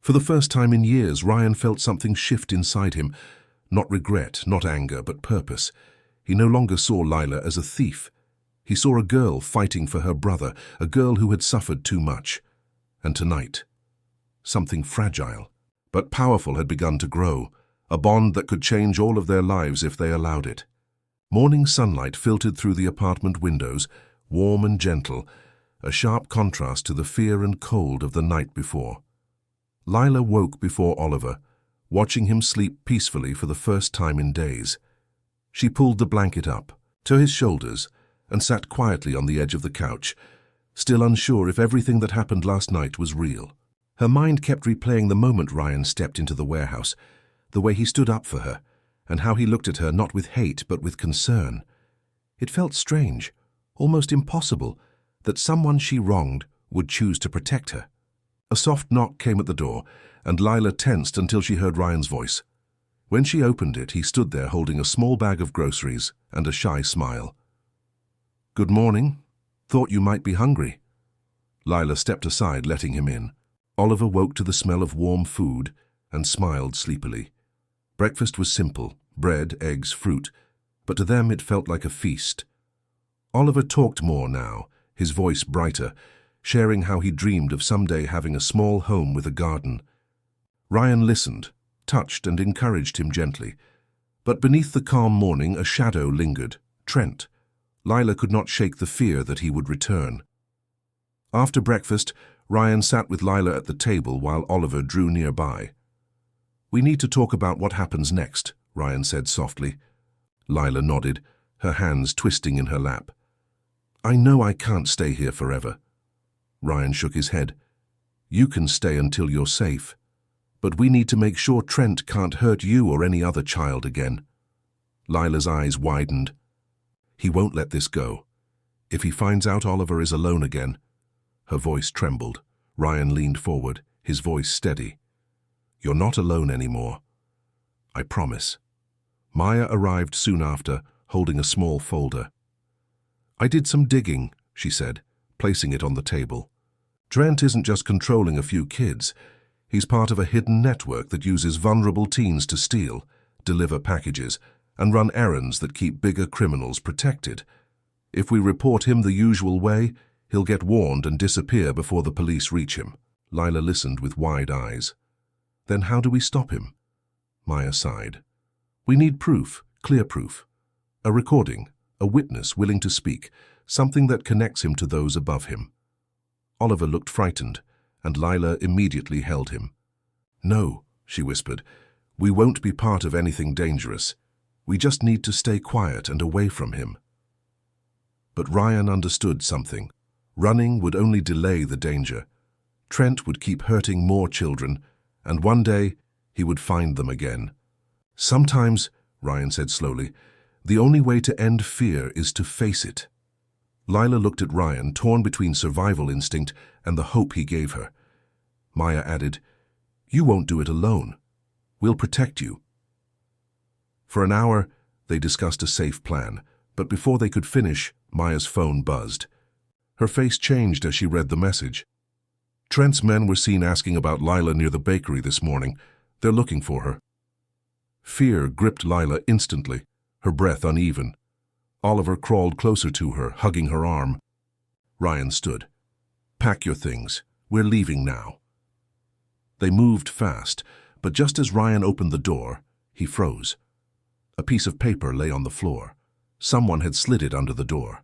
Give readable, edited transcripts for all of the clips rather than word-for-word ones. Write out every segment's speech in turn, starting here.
For the first time in years, Ryan felt something shift inside him. Not regret, not anger, but purpose. He no longer saw Lila as a thief. He saw a girl fighting for her brother, a girl who had suffered too much. And tonight, something fragile, but powerful had begun to grow, a bond that could change all of their lives if they allowed it. Morning sunlight filtered through the apartment windows, warm and gentle, a sharp contrast to the fear and cold of the night before. Lila woke before Oliver, watching him sleep peacefully for the first time in days. She pulled the blanket up to his shoulders and sat quietly on the edge of the couch, still unsure if everything that happened last night was real. Her mind kept replaying the moment Ryan stepped into the warehouse, the way he stood up for her, and how he looked at her not with hate but with concern. It felt strange, almost impossible, that someone she wronged would choose to protect her. A soft knock came at the door, and Lila tensed until she heard Ryan's voice. When she opened it, he stood there holding a small bag of groceries and a shy smile. "Good morning. Thought you might be hungry." Lila stepped aside, letting him in. Oliver woke to the smell of warm food and smiled sleepily. Breakfast was simple, bread, eggs, fruit, but to them it felt like a feast. Oliver talked more now, his voice brighter, sharing how he dreamed of someday having a small home with a garden. Ryan listened, touched and encouraged him gently. But beneath the calm morning, a shadow lingered. Trent. Lila could not shake the fear that he would return. After breakfast, Ryan sat with Lila at the table while Oliver drew nearby. "We need to talk about what happens next," Ryan said softly. Lila nodded, her hands twisting in her lap. "I know I can't stay here forever." Ryan shook his head. "You can stay until you're safe. But we need to make sure Trent can't hurt you or any other child again." Lila's eyes widened. "He won't let this go. If he finds out Oliver is alone again..." Her voice trembled. Ryan leaned forward, his voice steady. "You're not alone anymore. I promise." Maya arrived soon after, holding a small folder. "I did some digging," she said, placing it on the table. "Trent isn't just controlling a few kids. He's part of a hidden network that uses vulnerable teens to steal, deliver packages, and run errands that keep bigger criminals protected. If we report him the usual way, he'll get warned and disappear before the police reach him." Lila listened with wide eyes. "Then how do we stop him?" Maya sighed. "We need proof, clear proof. A recording, a witness willing to speak, something that connects him to those above him." Oliver looked frightened, and Lila immediately held him. "No," she whispered, "we won't be part of anything dangerous. We just need to stay quiet and away from him." But Ryan understood something. Running would only delay the danger. Trent would keep hurting more children, and one day he would find them again. "Sometimes," Ryan said slowly, "the only way to end fear is to face it." Lila looked at Ryan, torn between survival instinct and the hope he gave her. Maya added, "You won't do it alone. We'll protect you." For an hour, they discussed a safe plan, but before they could finish, Maya's phone buzzed. Her face changed as she read the message. "Trent's men were seen asking about Lila near the bakery this morning. They're looking for her." Fear gripped Lila instantly, her breath uneven. Oliver crawled closer to her, hugging her arm. Ryan stood. "Pack your things. We're leaving now." They moved fast, but just as Ryan opened the door, he froze. A piece of paper lay on the floor. Someone had slid it under the door.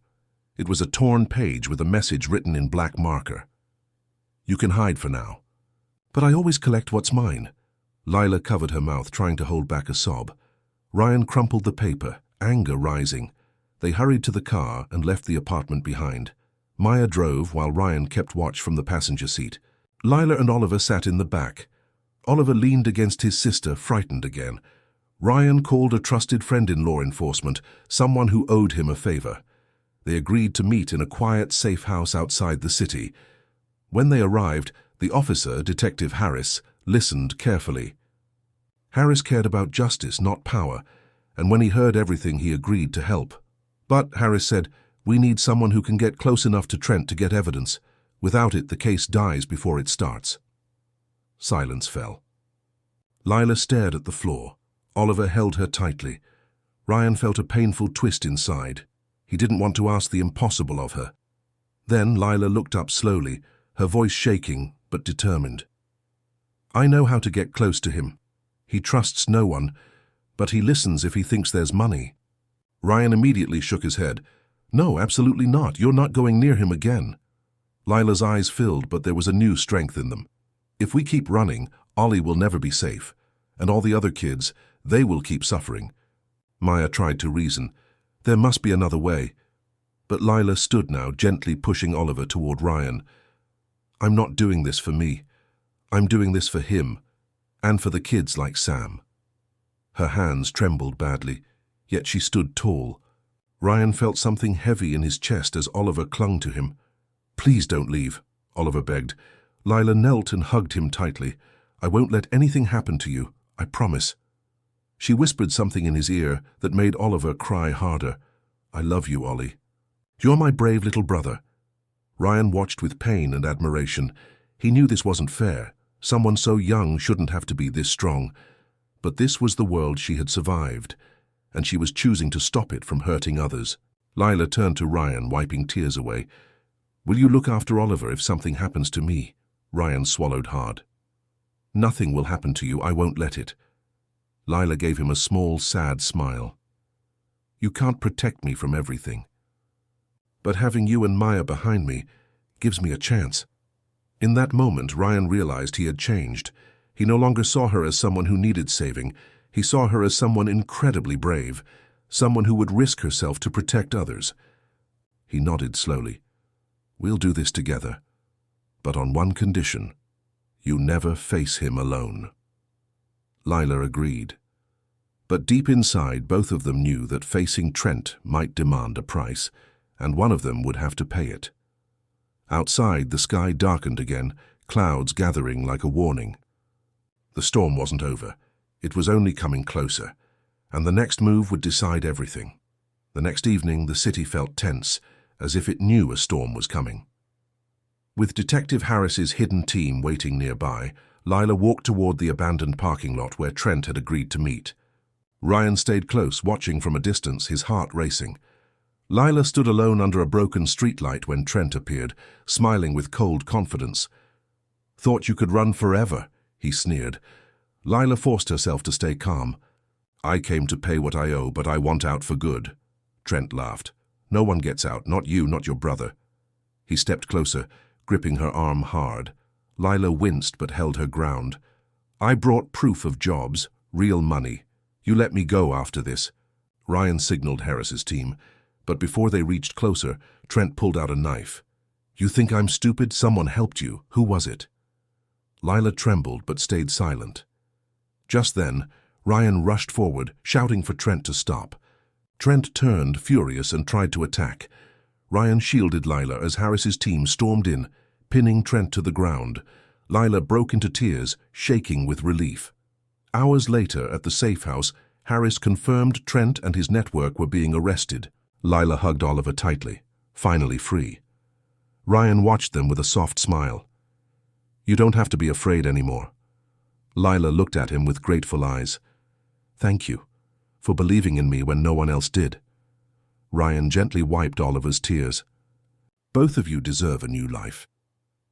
It was a torn page with a message written in black marker. "You can hide for now." "But I always collect what's mine." Lila covered her mouth, trying to hold back a sob. Ryan crumpled the paper, anger rising. They hurried to the car and left the apartment behind. Maya drove while Ryan kept watch from the passenger seat. Lila and Oliver sat in the back. Oliver leaned against his sister, frightened again. Ryan called a trusted friend in law enforcement, someone who owed him a favor. They agreed to meet in a quiet, safe house outside the city. When they arrived, the officer, Detective Harris, listened carefully. Harris cared about justice, not power, and when he heard everything, he agreed to help. But, Harris said, "We need someone who can get close enough to Trent to get evidence. Without it, the case dies before it starts." Silence fell. Lila stared at the floor. Oliver held her tightly. Ryan felt a painful twist inside. He didn't want to ask the impossible of her. Then Lila looked up slowly, her voice shaking but determined. I know how to get close to him. He trusts no one, but he listens if he thinks there's money. Ryan immediately shook his head. No, absolutely not. You're not going near him again. Lila's eyes filled, but there was a new strength in them. If we keep running, Ollie will never be safe. And all the other kids, they will keep suffering. Maya tried to reason. There must be another way. But Lila stood now, gently pushing Oliver toward Ryan. I'm not doing this for me. I'm doing this for him, and for the kids like Sam. Her hands trembled badly, yet she stood tall. Ryan felt something heavy in his chest as Oliver clung to him. Please don't leave, Oliver begged. Lila knelt and hugged him tightly. I won't let anything happen to you, I promise. She whispered something in his ear that made Oliver cry harder. I love you, Ollie. You're my brave little brother. Ryan watched with pain and admiration. He knew this wasn't fair. Someone so young shouldn't have to be this strong. But this was the world she had survived, and she was choosing to stop it from hurting others. Lila turned to Ryan, wiping tears away. Will you look after Oliver if something happens to me? Ryan swallowed hard. Nothing will happen to you, I won't let it. Lila gave him a small, sad smile. You can't protect me from everything. But having you and Maya behind me gives me a chance. In that moment, Ryan realized he had changed. He no longer saw her as someone who needed saving. He saw her as someone incredibly brave, someone who would risk herself to protect others. He nodded slowly. We'll do this together, but on one condition. You never face him alone. Lila agreed. But deep inside, both of them knew that facing Trent might demand a price, and one of them would have to pay it. Outside, the sky darkened again, clouds gathering like a warning. The storm wasn't over. It was only coming closer, and the next move would decide everything. The next evening, the city felt tense, as if it knew a storm was coming. With Detective Harris's hidden team waiting nearby, Lila walked toward the abandoned parking lot where Trent had agreed to meet. Ryan stayed close, watching from a distance, his heart racing. Lila stood alone under a broken streetlight when Trent appeared, smiling with cold confidence. Thought you could run forever, he sneered. Lila forced herself to stay calm. I came to pay what I owe, but I want out for good. Trent laughed. No one gets out, not you, not your brother. He stepped closer, gripping her arm hard. Lila winced but held her ground. I brought proof of jobs, real money. You let me go after this. Ryan signaled Harris's team. But before they reached closer, Trent pulled out a knife. You think I'm stupid? Someone helped you. Who was it? Lila trembled but stayed silent. Just then, Ryan rushed forward, shouting for Trent to stop. Trent turned, furious, and tried to attack. Ryan shielded Lila as Harris's team stormed in, pinning Trent to the ground. Lila broke into tears, shaking with relief. Hours later, at the safe house, Harris confirmed Trent and his network were being arrested. Lila hugged Oliver tightly, finally free. Ryan watched them with a soft smile. You don't have to be afraid anymore. Lila looked at him with grateful eyes. Thank you for believing in me when no one else did. Ryan gently wiped Oliver's tears. Both of you deserve a new life.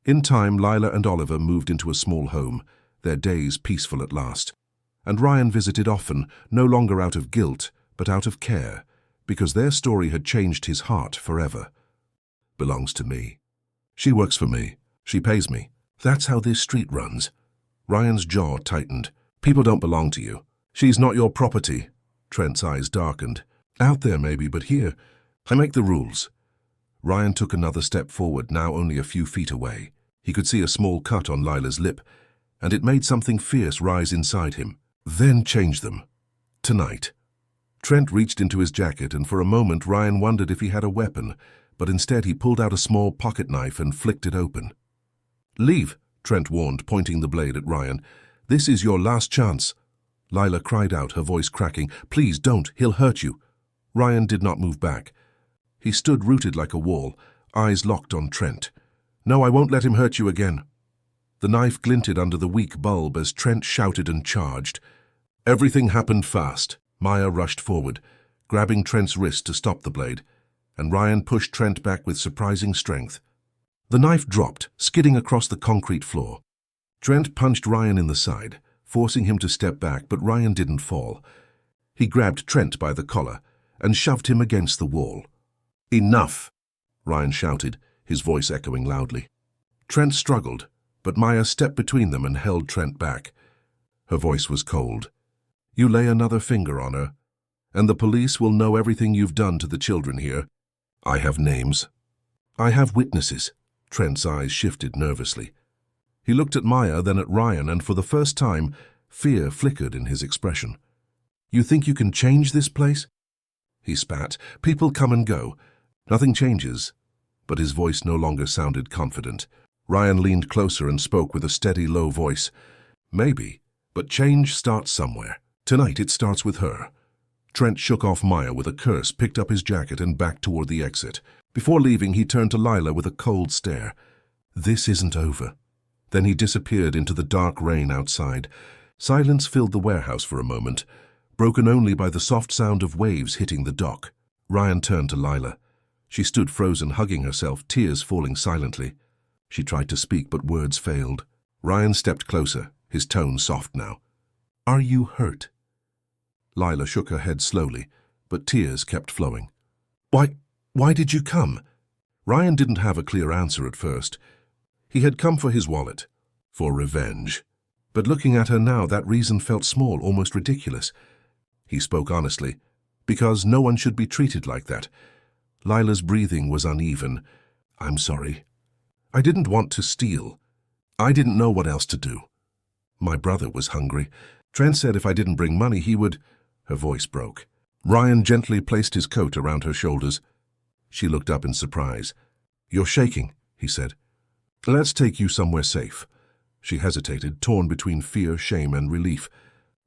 In time, Lila and Oliver moved into a small home, their days peaceful at last. And Ryan visited often, no longer out of guilt, but out of care, because their story had changed his heart forever. Belongs to me. She works for me. She pays me. That's how this street runs. Ryan's jaw tightened. People don't belong to you. She's not your property. Trent's eyes darkened. Out there maybe, but here, I make the rules. Ryan took another step forward, now only a few feet away. He could see a small cut on Lila's lip, and it made something fierce rise inside him. Then change them. Tonight. Trent reached into his jacket, and for a moment Ryan wondered if he had a weapon, but instead he pulled out a small pocket knife and flicked it open. Leave, Trent warned, pointing the blade at Ryan. This is your last chance. Lila cried out, her voice cracking. Please don't, he'll hurt you. Ryan did not move back. He stood rooted like a wall, eyes locked on Trent. No, I won't let him hurt you again. The knife glinted under the weak bulb as Trent shouted and charged. Everything happened fast. Maya rushed forward, grabbing Trent's wrist to stop the blade, and Ryan pushed Trent back with surprising strength. The knife dropped, skidding across the concrete floor. Trent punched Ryan in the side, forcing him to step back, but Ryan didn't fall. He grabbed Trent by the collar and shoved him against the wall. "Enough!" Ryan shouted, his voice echoing loudly. Trent struggled, but Maya stepped between them and held Trent back. Her voice was cold. "You lay another finger on her, and the police will know everything you've done to the children here. I have names. I have witnesses." Trent's eyes shifted nervously. He looked at Maya, then at Ryan, and for the first time, fear flickered in his expression. "You think you can change this place?" He spat. "People come and go. Nothing changes." But his voice no longer sounded confident. Ryan leaned closer and spoke with a steady, low voice. "Maybe, but change starts somewhere. Tonight it starts with her." Trent shook off Maya with a curse, picked up his jacket and backed toward the exit. Before leaving, he turned to Lila with a cold stare. "This isn't over." Then he disappeared into the dark rain outside. Silence filled the warehouse for a moment, broken only by the soft sound of waves hitting the dock. Ryan turned to Lila. She stood frozen, hugging herself, tears falling silently. She tried to speak, but words failed. Ryan stepped closer, his tone soft now. "Are you hurt?" Lila shook her head slowly, but tears kept flowing. Why did you come?" Ryan didn't have a clear answer at first. He had come for his wallet, for revenge. But looking at her now, that reason felt small, almost ridiculous. He spoke honestly, because no one should be treated like that. Lila's breathing was uneven. "I'm sorry. I didn't want to steal. I didn't know what else to do. My brother was hungry. Trent said if I didn't bring money, he would—" Her voice broke. Ryan gently placed his coat around her shoulders. She looked up in surprise. "You're shaking," he said. "Let's take you somewhere safe." She hesitated, torn between fear, shame, and relief.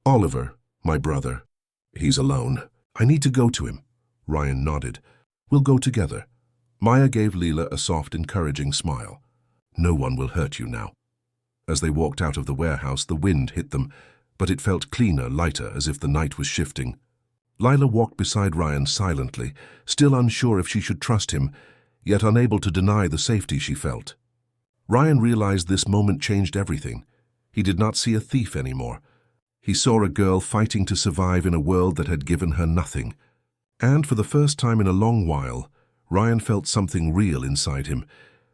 "Oliver, my brother. He's alone. I need to go to him." Ryan nodded. "We'll go together." Maya gave Lila a soft, encouraging smile. "No one will hurt you now." As they walked out of the warehouse, the wind hit them, but it felt cleaner, lighter, as if the night was shifting. Lila walked beside Ryan silently, still unsure if she should trust him, yet unable to deny the safety she felt. Ryan realized this moment changed everything. He did not see a thief anymore. He saw a girl fighting to survive in a world that had given her nothing. And for the first time in a long while, Ryan felt something real inside him,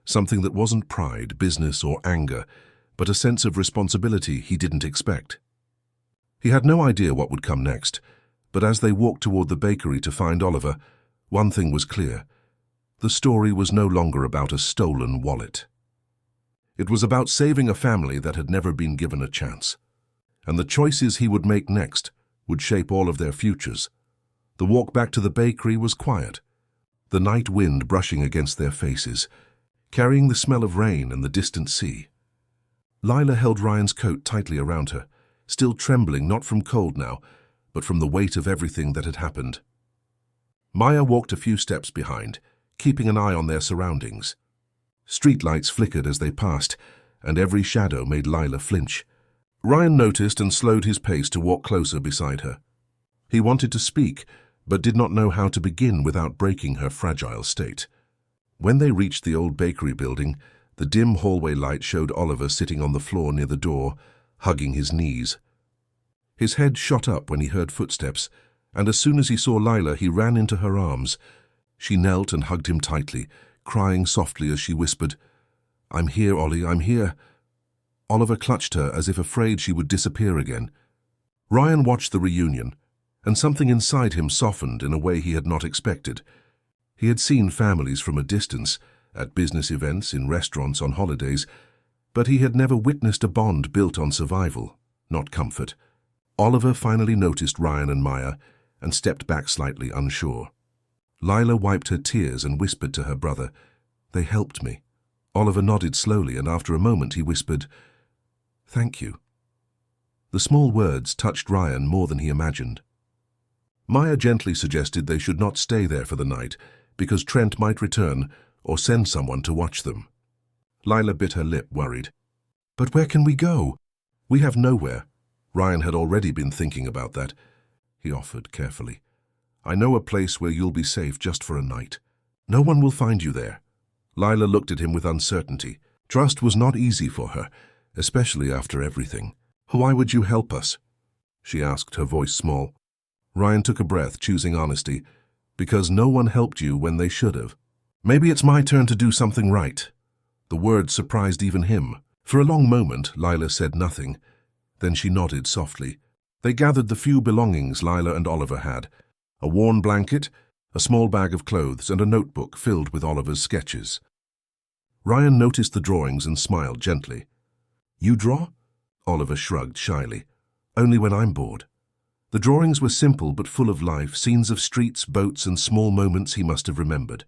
something that wasn't pride, business, or anger, but a sense of responsibility he didn't expect. He had no idea what would come next, but as they walked toward the bakery to find Oliver, one thing was clear. The story was no longer about a stolen wallet. It was about saving a family that had never been given a chance. And the choices he would make next would shape all of their futures. The walk back to the bakery was quiet, the night wind brushing against their faces, carrying the smell of rain and the distant sea. Lila held Ryan's coat tightly around her, still trembling not from cold now, but from the weight of everything that had happened. Maya walked a few steps behind, keeping an eye on their surroundings. Streetlights flickered as they passed, and every shadow made Lila flinch. Ryan noticed and slowed his pace to walk closer beside her. He wanted to speak, but did not know how to begin without breaking her fragile state. When they reached the old bakery building, the dim hallway light showed Oliver sitting on the floor near the door, hugging his knees. His head shot up when he heard footsteps, and as soon as he saw Lila, he ran into her arms. She knelt and hugged him tightly, crying softly as she whispered, "I'm here, Ollie, I'm here." Oliver clutched her as if afraid she would disappear again. Ryan watched the reunion, and something inside him softened in a way he had not expected. He had seen families from a distance, at business events, in restaurants, on holidays, but he had never witnessed a bond built on survival, not comfort. Oliver finally noticed Ryan and Maya and stepped back slightly, unsure. Lila wiped her tears and whispered to her brother, "They helped me." Oliver nodded slowly, and after a moment he whispered, "Thank you." The small words touched Ryan more than he imagined. Maya gently suggested they should not stay there for the night, because Trent might return or send someone to watch them. Lila bit her lip, worried. But where can we go? We have nowhere. Ryan had already been thinking about that. He offered carefully. I know a place where you'll be safe just for a night. No one will find you there. Lila looked at him with uncertainty. Trust was not easy for her, especially after everything. Why would you help us? She asked, her voice small. Ryan took a breath, choosing honesty. Because no one helped you when they should have. Maybe it's my turn to do something right. The word surprised even him. For a long moment, Lila said nothing. Then she nodded softly. They gathered the few belongings Lila and Oliver had. A worn blanket, a small bag of clothes, and a notebook filled with Oliver's sketches. Ryan noticed the drawings and smiled gently. You draw? Oliver shrugged shyly. Only when I'm bored. The drawings were simple but full of life, scenes of streets, boats, and small moments he must have remembered.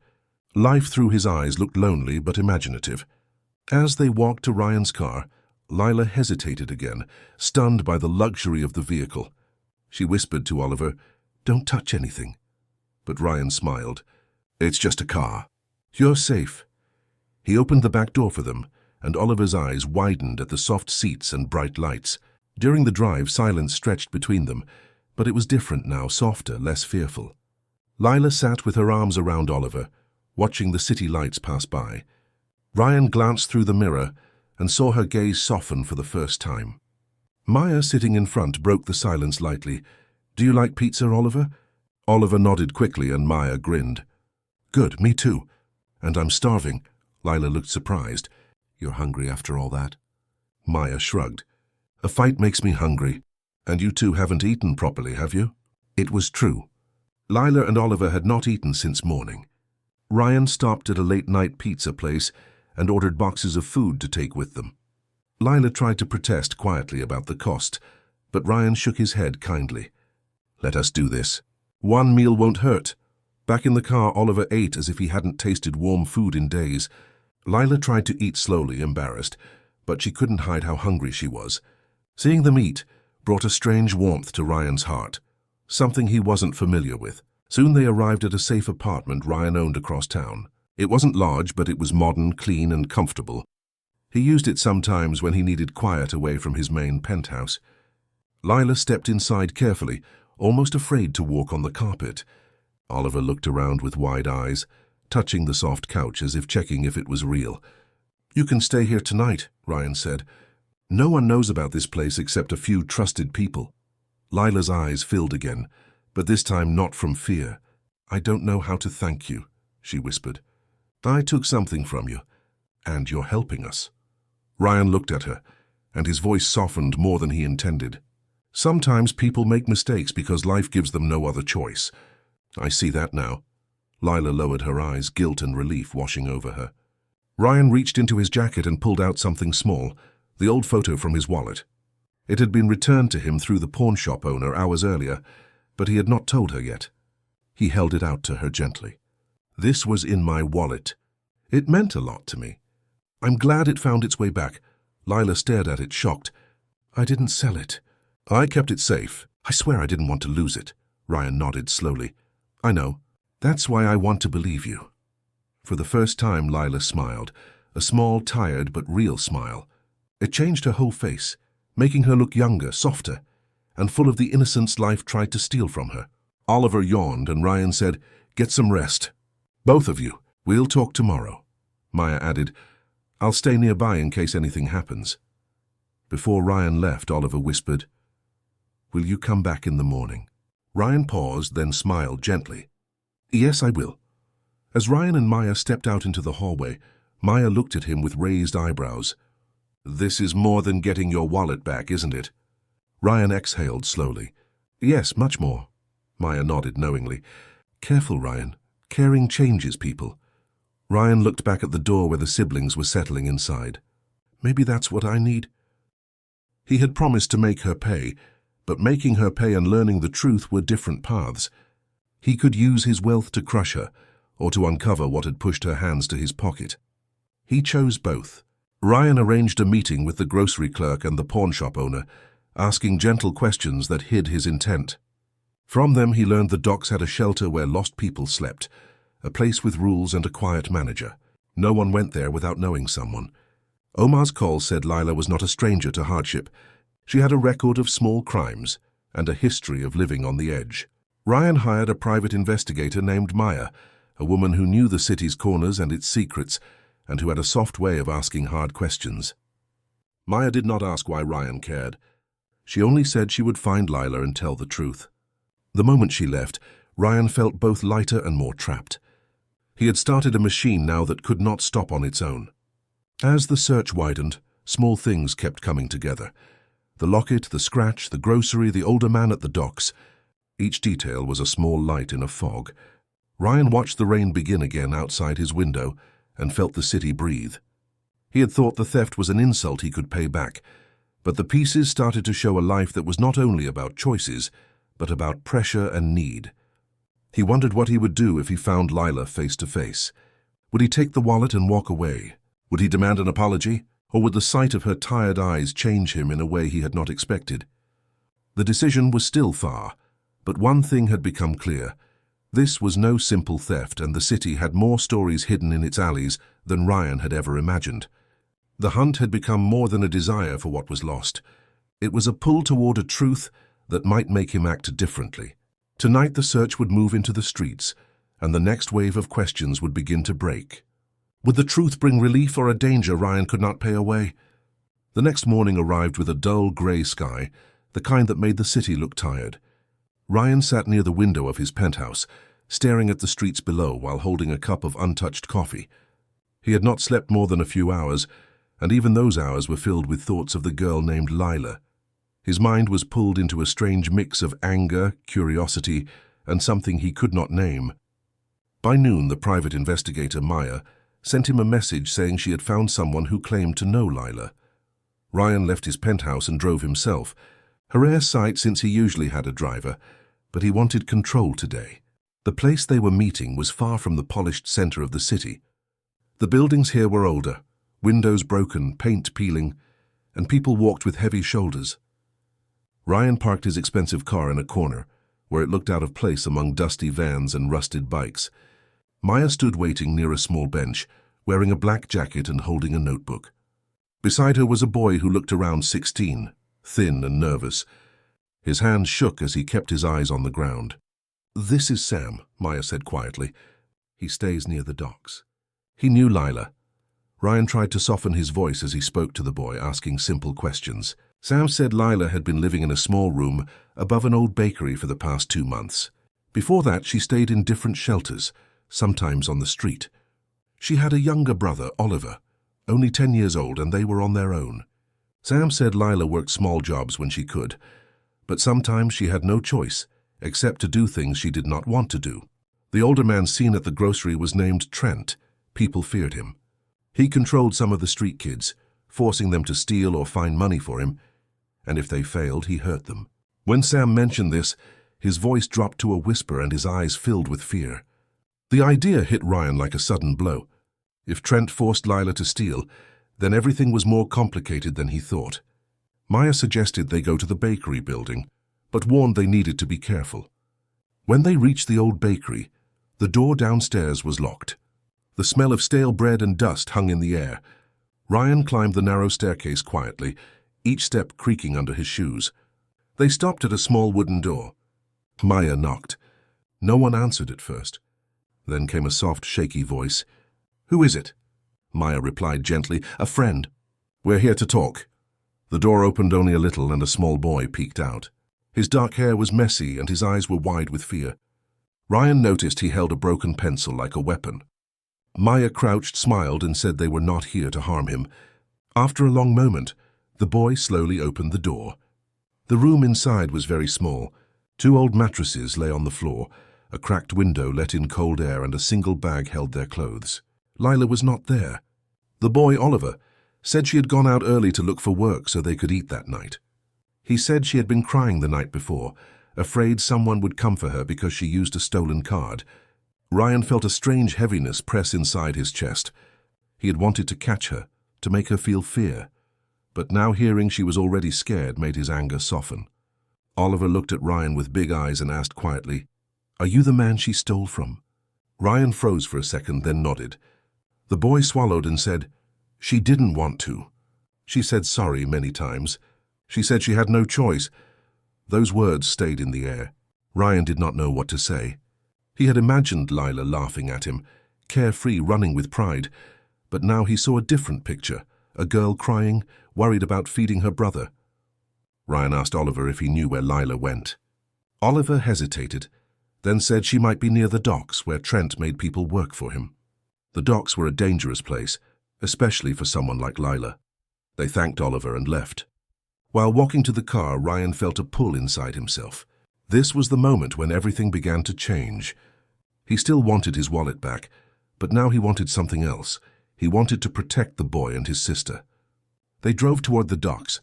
Life through his eyes looked lonely but imaginative. As they walked to Ryan's car, Lila hesitated again, stunned by the luxury of the vehicle. She whispered to Oliver, Don't touch anything. But Ryan smiled. It's just a car. You're safe. He opened the back door for them, and Oliver's eyes widened at the soft seats and bright lights. During the drive, silence stretched between them, but it was different now, softer, less fearful. Lila sat with her arms around Oliver, watching the city lights pass by. Ryan glanced through the mirror and saw her gaze soften for the first time. Maya, sitting in front, broke the silence lightly. Do you like pizza, Oliver? Oliver nodded quickly and Maya grinned. Good, me too. And I'm starving. Lila looked surprised. You're hungry after all that? Maya shrugged. A fight makes me hungry. And you two haven't eaten properly, have you? It was true. Lila and Oliver had not eaten since morning. Ryan stopped at a late-night pizza place and ordered boxes of food to take with them. Lila tried to protest quietly about the cost, but Ryan shook his head kindly. Let us do this. One meal won't hurt. Back in the car, Oliver ate as if he hadn't tasted warm food in days. Lila tried to eat slowly, embarrassed, but she couldn't hide how hungry she was. Seeing them eat brought a strange warmth to Ryan's heart, something he wasn't familiar with. Soon they arrived at a safe apartment Ryan owned across town. It wasn't large, but it was modern, clean, and comfortable. He used it sometimes when he needed quiet away from his main penthouse. Lila stepped inside carefully, almost afraid to walk on the carpet. Oliver looked around with wide eyes, touching the soft couch as if checking if it was real. You can stay here tonight, Ryan said. No one knows about this place except a few trusted people. Lila's eyes filled again, but this time not from fear. I don't know how to thank you, she whispered. I took something from you, and you're helping us. Ryan looked at her, and his voice softened more than he intended. Sometimes people make mistakes because life gives them no other choice. I see that now. Lila lowered her eyes, guilt and relief washing over her. Ryan reached into his jacket and pulled out something small, the old photo from his wallet. It had been returned to him through the pawn shop owner hours earlier, but he had not told her yet. He held it out to her gently. This was in my wallet. It meant a lot to me. I'm glad it found its way back. Lila stared at it, shocked. I didn't sell it. I kept it safe. I swear I didn't want to lose it. Ryan nodded slowly. I know. That's why I want to believe you. For the first time, Lila smiled, a small, tired but real smile. It changed her whole face, making her look younger, softer, and full of the innocence life tried to steal from her. Oliver yawned and Ryan said, Get some rest. Both of you. We'll talk tomorrow. Maya added, I'll stay nearby in case anything happens. Before Ryan left, Oliver whispered, Will you come back in the morning? Ryan paused, then smiled gently. Yes, I will. As Ryan and Maya stepped out into the hallway, Maya looked at him with raised eyebrows. This is more than getting your wallet back, isn't it? Ryan exhaled slowly. Yes, much more. Maya nodded knowingly. Careful, Ryan. Caring changes people. Ryan looked back at the door where the siblings were settling inside. Maybe that's what I need. He had promised to make her pay, but making her pay and learning the truth were different paths. He could use his wealth to crush her, or to uncover what had pushed her hands to his pocket. He chose both. Ryan arranged a meeting with the grocery clerk and the pawn shop owner, asking gentle questions that hid his intent. From them he learned the docks had a shelter where lost people slept, a place with rules and a quiet manager. No one went there without knowing someone. Omar's call said Lila was not a stranger to hardship. She had a record of small crimes and a history of living on the edge. Ryan hired a private investigator named Maya, a woman who knew the city's corners and its secrets, and who had a soft way of asking hard questions. Maya did not ask why Ryan cared. She only said she would find Lila and tell the truth. The moment she left, Ryan felt both lighter and more trapped. He had started a machine now that could not stop on its own. As the search widened, small things kept coming together. The locket, the scratch, the grocery, the older man at the docks. Each detail was a small light in a fog. Ryan watched the rain begin again outside his window and felt the city breathe. He had thought the theft was an insult he could pay back, but the pieces started to show a life that was not only about choices, but about pressure and need. He wondered what he would do if he found Lila face to face. Would he take the wallet and walk away? Would he demand an apology? Or would the sight of her tired eyes change him in a way he had not expected? The decision was still far, but one thing had become clear. This was no simple theft, and the city had more stories hidden in its alleys than Ryan had ever imagined. The hunt had become more than a desire for what was lost. It was a pull toward a truth that might make him act differently. Tonight the search would move into the streets, and the next wave of questions would begin to break. Would the truth bring relief or a danger Ryan could not pay away? The next morning arrived with a dull grey sky, the kind that made the city look tired. Ryan sat near the window of his penthouse, staring at the streets below while holding a cup of untouched coffee. He had not slept more than a few hours, and even those hours were filled with thoughts of the girl named Lila. His mind was pulled into a strange mix of anger, curiosity, and something he could not name. By noon, the private investigator, Maya, sent him a message saying she had found someone who claimed to know Lila. Ryan left his penthouse and drove himself, a rare sight since he usually had a driver, but he wanted control today. The place they were meeting was far from the polished center of the city. The buildings here were older, windows broken, paint peeling, and people walked with heavy shoulders. Ryan parked his expensive car in a corner, where it looked out of place among dusty vans and rusted bikes. Maya stood waiting near a small bench, wearing a black jacket and holding a notebook. Beside her was a boy who looked around 16, thin and nervous. His hands shook as he kept his eyes on the ground. "This is Sam," Maya said quietly. "He stays near the docks." He knew Lila. Ryan tried to soften his voice as he spoke to the boy, asking simple questions. Sam said Lila had been living in a small room above an old bakery for the past 2 months. Before that, she stayed in different shelters, sometimes on the street. She had a younger brother, Oliver, only 10 years old, and they were on their own. Sam said Lila worked small jobs when she could, but sometimes she had no choice except to do things she did not want to do. The older man seen at the grocery was named Trent. People feared him. He controlled some of the street kids, forcing them to steal or find money for him, and if they failed, he hurt them. When Sam mentioned this, his voice dropped to a whisper and his eyes filled with fear. The idea hit Ryan like a sudden blow. If Trent forced Lila to steal, then everything was more complicated than he thought. Maya suggested they go to the bakery building, but warned they needed to be careful. When they reached the old bakery, the door downstairs was locked. The smell of stale bread and dust hung in the air. Ryan climbed the narrow staircase quietly, each step creaking under his shoes. They stopped at a small wooden door. Maya knocked. No one answered at first. Then came a soft, shaky voice. "Who is it?" Maya replied gently, "A friend." "We're here to talk." The door opened only a little and a small boy peeked out. His dark hair was messy and his eyes were wide with fear. Ryan noticed he held a broken pencil like a weapon. Maya crouched, smiled, and said they were not here to harm him. After a long moment, the boy slowly opened the door. The room inside was very small. 2 old mattresses lay on the floor. A cracked window let in cold air and a single bag held their clothes. Lila was not there. The boy, Oliver, said she had gone out early to look for work so they could eat that night. He said she had been crying the night before, afraid someone would come for her because she used a stolen card. Ryan felt a strange heaviness press inside his chest. He had wanted to catch her, to make her feel fear, but now hearing she was already scared made his anger soften. Oliver looked at Ryan with big eyes and asked quietly, "Are you the man she stole from?" Ryan froze for a second, then nodded. The boy swallowed and said, She didn't want to. She said sorry many times. She said she had no choice. Those words stayed in the air. Ryan did not know what to say. He had imagined Lila laughing at him, carefree, running with pride, but now he saw a different picture, a girl crying, worried about feeding her brother. Ryan asked Oliver if he knew where Lila went. Oliver hesitated, then said she might be near the docks where Trent made people work for him. The docks were a dangerous place, especially for someone like Lila. They thanked Oliver and left. While walking to the car, Ryan felt a pull inside himself. This was the moment when everything began to change. He still wanted his wallet back, but now he wanted something else. He wanted to protect the boy and his sister. They drove toward the docks.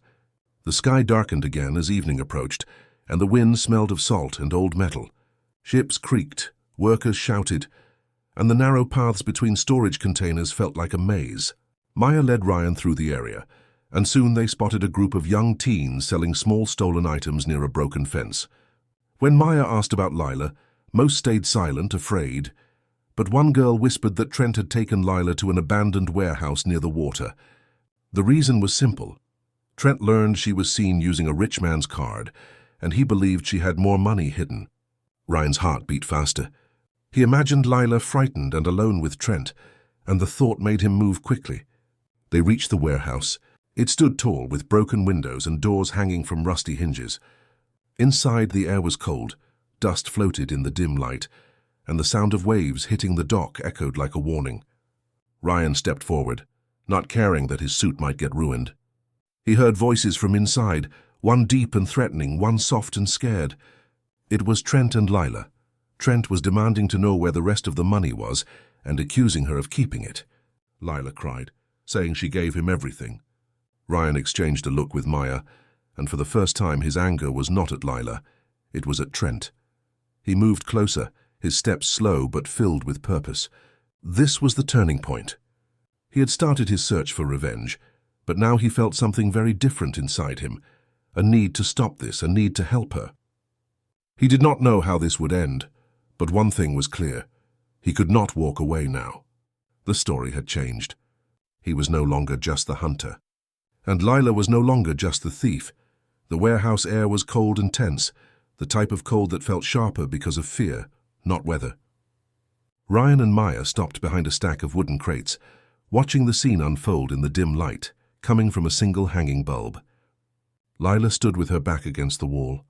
The sky darkened again as evening approached, and the wind smelled of salt and old metal. Ships creaked, workers shouted, and the narrow paths between storage containers felt like a maze. Maya led Ryan through the area, and soon they spotted a group of young teens selling small stolen items near a broken fence. When Maya asked about Lila, most stayed silent, afraid, but one girl whispered that Trent had taken Lila to an abandoned warehouse near the water. The reason was simple. Trent learned she was seen using a rich man's card, and he believed she had more money hidden. Ryan's heart beat faster. He imagined Lila frightened and alone with Trent, and the thought made him move quickly. They reached the warehouse. It stood tall, with broken windows and doors hanging from rusty hinges. Inside, the air was cold, dust floated in the dim light, and the sound of waves hitting the dock echoed like a warning. Ryan stepped forward, not caring that his suit might get ruined. He heard voices from inside, one deep and threatening, one soft and scared. It was Trent and Lila. Trent was demanding to know where the rest of the money was and accusing her of keeping it. Lila cried, saying she gave him everything. Ryan exchanged a look with Maya, and for the first time his anger was not at Lila, it was at Trent. He moved closer, his steps slow but filled with purpose. This was the turning point. He had started his search for revenge, but now he felt something very different inside him, a need to stop this, a need to help her. He did not know how this would end, but one thing was clear. He could not walk away now. The story had changed. He was no longer just the hunter. And Lila was no longer just the thief. The warehouse air was cold and tense, the type of cold that felt sharper because of fear, not weather. Ryan and Maya stopped behind a stack of wooden crates, watching the scene unfold in the dim light, coming from a single hanging bulb. Lila stood with her back against the wall,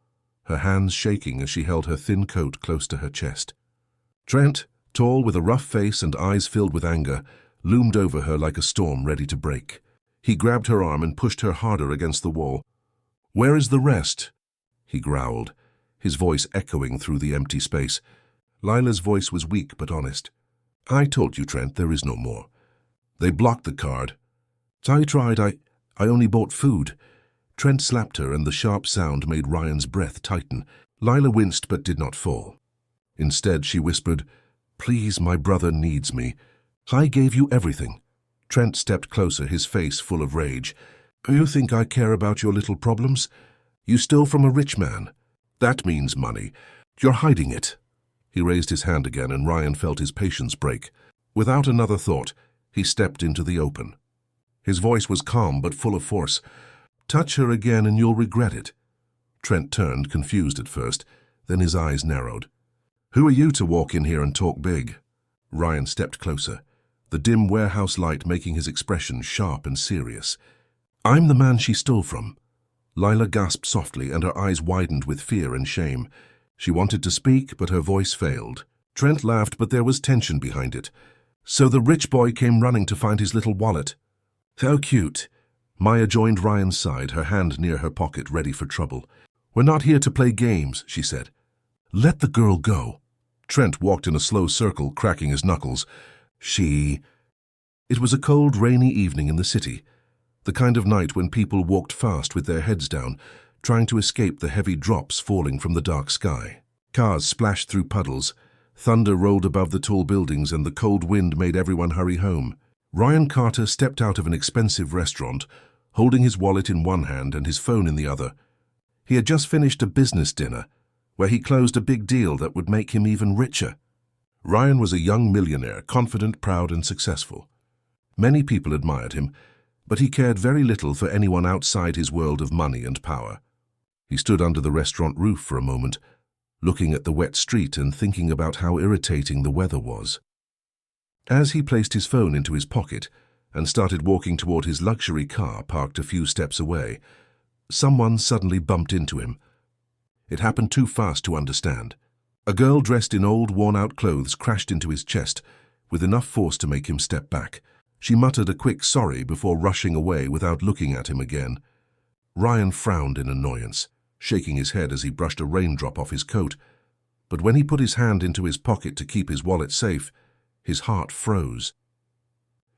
her hands shaking as she held her thin coat close to her chest. Trent, tall with a rough face and eyes filled with anger, loomed over her like a storm ready to break. He grabbed her arm and pushed her harder against the wall. "Where is the rest?" he growled, his voice echoing through the empty space. Lila's voice was weak but honest. "I told you, Trent, there is no more. They blocked the card. I tried, I only bought food." Trent slapped her, and the sharp sound made Ryan's breath tighten. Lila winced but did not fall. Instead, she whispered, "Please, my brother needs me. I gave you everything." Trent stepped closer, his face full of rage. "You think I care about your little problems? You stole from a rich man. That means money. You're hiding it." He raised his hand again, and Ryan felt his patience break. Without another thought, he stepped into the open. His voice was calm but full of force. "Touch her again and you'll regret it." Trent turned, confused at first, then his eyes narrowed. "Who are you to walk in here and talk big?" Ryan stepped closer, the dim warehouse light making his expression sharp and serious. "I'm the man she stole from." Lila gasped softly, and her eyes widened with fear and shame. She wanted to speak, but her voice failed. Trent laughed, but there was tension behind it. "So the rich boy came running to find his little wallet." "How cute." Maya joined Ryan's side, her hand near her pocket, ready for trouble. "We're not here to play games," she said. "Let the girl go." Trent walked in a slow circle, cracking his knuckles. It was a cold, rainy evening in the city, the kind of night when people walked fast with their heads down, trying to escape the heavy drops falling from the dark sky. Cars splashed through puddles, thunder rolled above the tall buildings, and the cold wind made everyone hurry home. Ryan Carter stepped out of an expensive restaurant, holding his wallet in one hand and his phone in the other. He had just finished a business dinner, where he closed a big deal that would make him even richer. Ryan was a young millionaire, confident, proud, and successful. Many people admired him, but he cared very little for anyone outside his world of money and power. He stood under the restaurant roof for a moment, looking at the wet street and thinking about how irritating the weather was. As he placed his phone into his pocket and started walking toward his luxury car parked a few steps away, someone suddenly bumped into him. It happened too fast to understand. A girl dressed in old, worn-out clothes crashed into his chest with enough force to make him step back. She muttered a quick sorry before rushing away without looking at him again. Ryan frowned in annoyance, shaking his head as he brushed a raindrop off his coat. But when he put his hand into his pocket to keep his wallet safe, his heart froze.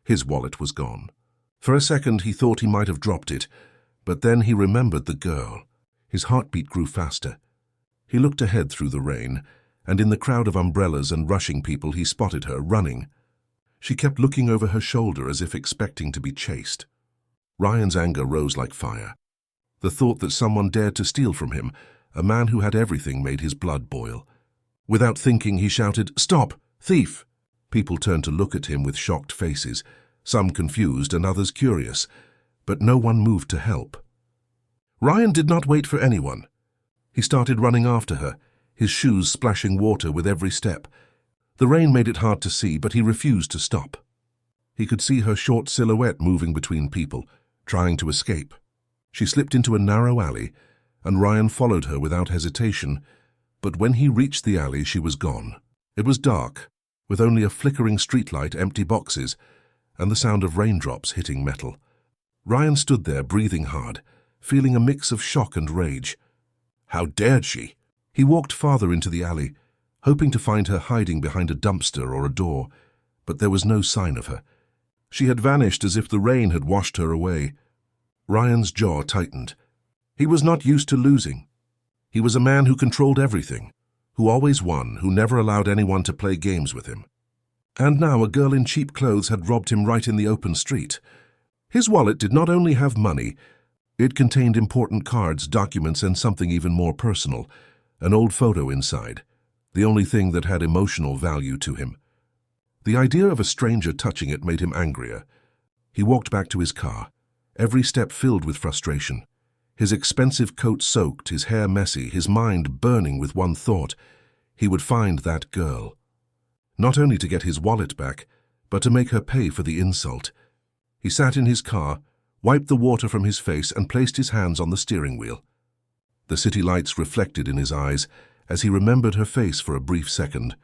His wallet was gone. For a second he thought he might have dropped it, but then he remembered the girl. His heartbeat grew faster. He looked ahead through the rain, and in the crowd of umbrellas and rushing people he spotted her running. She kept looking over her shoulder as if expecting to be chased. Ryan's anger rose like fire. The thought that someone dared to steal from him, a man who had everything, made his blood boil. Without thinking, he shouted, "Stop! Thief!" People turned to look at him with shocked faces, some confused and others curious, but no one moved to help. Ryan did not wait for anyone. He started running after her, his shoes splashing water with every step. The rain made it hard to see, but he refused to stop. He could see her short silhouette moving between people, trying to escape. She slipped into a narrow alley, and Ryan followed her without hesitation, but when he reached the alley, she was gone. It was dark, with only a flickering streetlight, empty boxes, and the sound of raindrops hitting metal. Ryan stood there, breathing hard, feeling a mix of shock and rage. How dared she? He walked farther into the alley, hoping to find her hiding behind a dumpster or a door, but there was no sign of her. She had vanished as if the rain had washed her away. Ryan's jaw tightened. He was not used to losing. He was a man who controlled everything, who always won, who never allowed anyone to play games with him. And now a girl in cheap clothes had robbed him right in the open street. His wallet did not only have money, it contained important cards, documents, and something even more personal, an old photo inside, the only thing that had emotional value to him. The idea of a stranger touching it made him angrier. He walked back to his car, every step filled with frustration. His expensive coat soaked, his hair messy, his mind burning with one thought: he would find that girl. Not only to get his wallet back, but to make her pay for the insult. He sat in his car, wiped the water from his face, and placed his hands on the steering wheel. The city lights reflected in his eyes as he remembered her face for a brief second.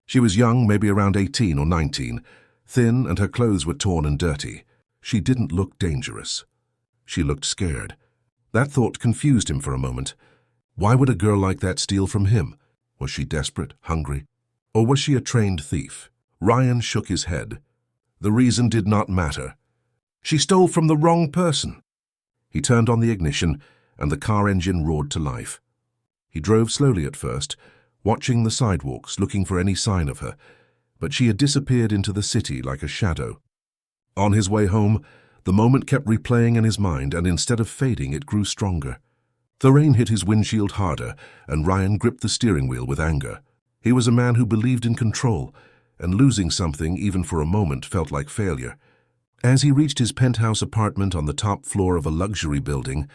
She was young, maybe around 18 or 19, thin, and her clothes were torn and dirty. She didn't look dangerous. She looked scared. That thought confused him for a moment. Why would a girl like that steal from him? Was she desperate, hungry? Or was she a trained thief? Ryan shook his head. The reason did not matter. She stole from the wrong person. He turned on the ignition, and the car engine roared to life. He drove slowly at first, watching the sidewalks, looking for any sign of her, but she had disappeared into the city like a shadow. On his way home, the moment kept replaying in his mind, and instead of fading, it grew stronger. The rain hit his windshield harder, and Ryan gripped the steering wheel with anger. He was a man who believed in control, and losing something, even for a moment, felt like failure. As he reached his penthouse apartment on the top floor of a luxury building,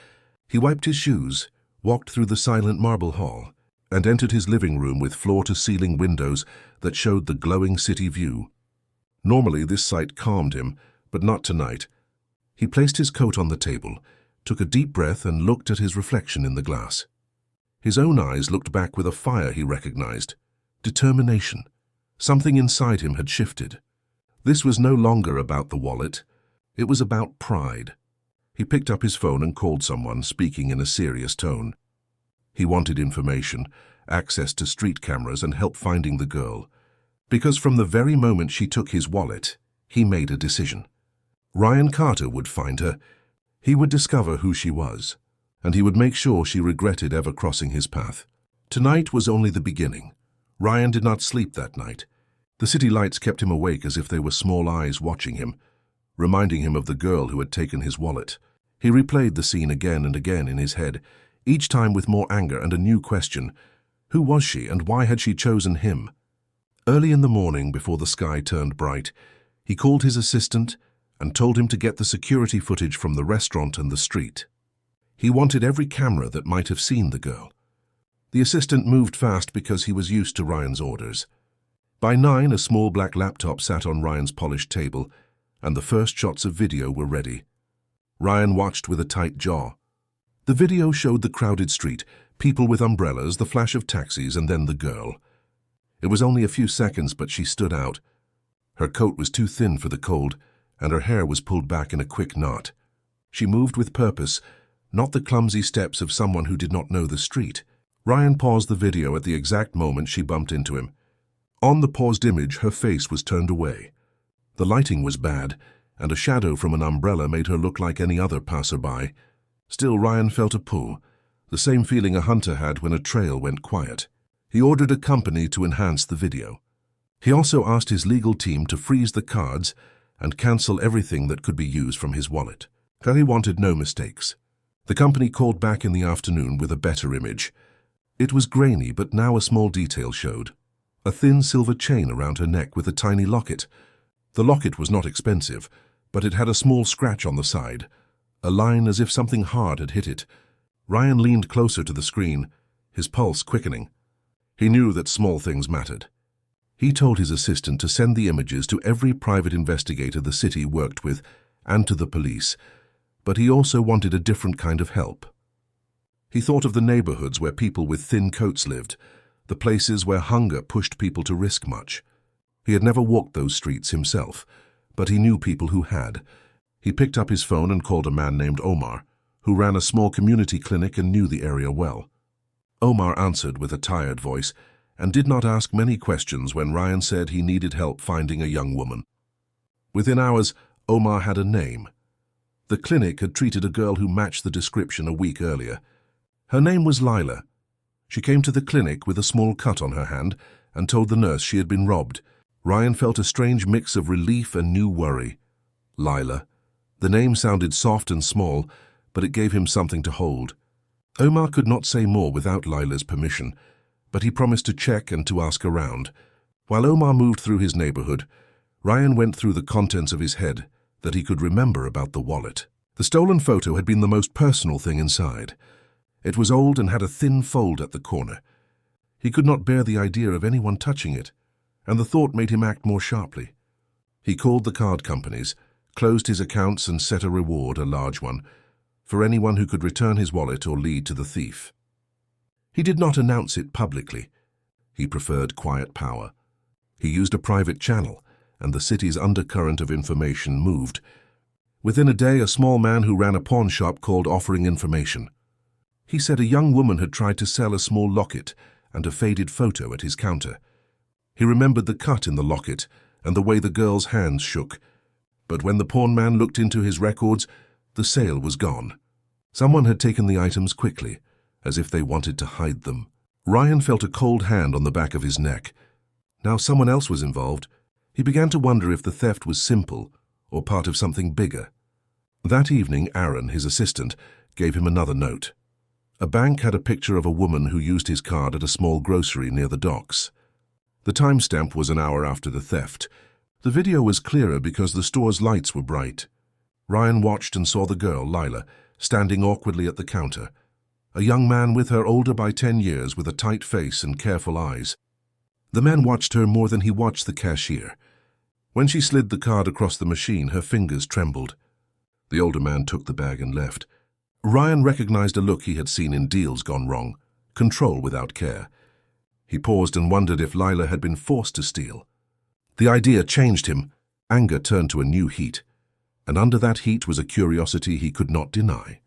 he wiped his shoes, walked through the silent marble hall, and entered his living room with floor-to-ceiling windows that showed the glowing city view. Normally, this sight calmed him, but not tonight. He placed his coat on the table, took a deep breath, and looked at his reflection in the glass. His own eyes looked back with a fire he recognized. Determination. Something inside him had shifted. This was no longer about the wallet. It was about pride. He picked up his phone and called someone, speaking in a serious tone. He wanted information, access to street cameras, and help finding the girl. Because from the very moment she took his wallet, he made a decision. Ryan Carter would find her. He would discover who she was, and he would make sure she regretted ever crossing his path. Tonight was only the beginning. Ryan did not sleep that night. The city lights kept him awake as if they were small eyes watching him, reminding him of the girl who had taken his wallet. He replayed the scene again and again in his head, each time with more anger and a new question. Who was she, and why had she chosen him? Early in the morning, before the sky turned bright, he called his assistant and told him to get the security footage from the restaurant and the street. He wanted every camera that might have seen the girl. The assistant moved fast because he was used to Ryan's orders. By 9, a small black laptop sat on Ryan's polished table, and the first shots of video were ready. Ryan watched with a tight jaw. The video showed the crowded street, people with umbrellas, the flash of taxis, and then the girl. It was only a few seconds, but she stood out. Her coat was too thin for the cold, and her hair was pulled back in a quick knot. She moved with purpose, not the clumsy steps of someone who did not know the street. Ryan paused the video at the exact moment she bumped into him. On the paused image, her face was turned away. The lighting was bad, and a shadow from an umbrella made her look like any other passerby. Still, Ryan felt a pull, the same feeling a hunter had when a trail went quiet. He ordered a company to enhance the video. He also asked his legal team to freeze the cards and cancel everything that could be used from his wallet. He wanted no mistakes. The company called back in the afternoon with a better image. It was grainy, but now a small detail showed. A thin silver chain around her neck with a tiny locket. The locket was not expensive, but it had a small scratch on the side, a line as if something hard had hit it. Ryan leaned closer to the screen, his pulse quickening. He knew that small things mattered. He told his assistant to send the images to every private investigator the city worked with and to the police, but he also wanted a different kind of help. He thought of the neighborhoods where people with thin coats lived, the places where hunger pushed people to risk much. He had never walked those streets himself, but he knew people who had. He picked up his phone and called a man named Omar, who ran a small community clinic and knew the area well. Omar answered with a tired voice and did not ask many questions when Ryan said he needed help finding a young woman. Within hours, Omar had a name. The clinic had treated a girl who matched the description a week earlier. Her name was Lila. She came to the clinic with a small cut on her hand and told the nurse she had been robbed. Ryan felt a strange mix of relief and new worry. Lila. The name sounded soft and small, but it gave him something to hold. Omar could not say more without Lila's permission, but he promised to check and to ask around. While Omar moved through his neighborhood, Ryan went through the contents of his head that he could remember about the wallet. The stolen photo had been the most personal thing inside. It was old and had a thin fold at the corner. He could not bear the idea of anyone touching it, and the thought made him act more sharply. He called the card companies, closed his accounts and set a reward, a large one, for anyone who could return his wallet or lead to the thief. He did not announce it publicly. He preferred quiet power. He used a private channel, and the city's undercurrent of information moved. Within a day, a small man who ran a pawn shop called offering information. He said a young woman had tried to sell a small locket and a faded photo at his counter. He remembered the cut in the locket and the way the girl's hands shook. But when the pawn man looked into his records, the sale was gone. Someone had taken the items quickly, as if they wanted to hide them. Ryan felt a cold hand on the back of his neck. Now someone else was involved. He began to wonder if the theft was simple or part of something bigger. That evening, Aaron, his assistant, gave him another note. A bank had a picture of a woman who used his card at a small grocery near the docks. The timestamp was an hour after the theft. The video was clearer because the store's lights were bright. Ryan watched and saw the girl, Lila, standing awkwardly at the counter. A young man with her, older by 10 years, with a tight face and careful eyes. The man watched her more than he watched the cashier. When she slid the card across the machine, her fingers trembled. The older man took the bag and left. Ryan recognized a look he had seen in deals gone wrong, control without care. He paused and wondered if Lila had been forced to steal. The idea changed him. Anger turned to a new heat, and under that heat was a curiosity he could not deny.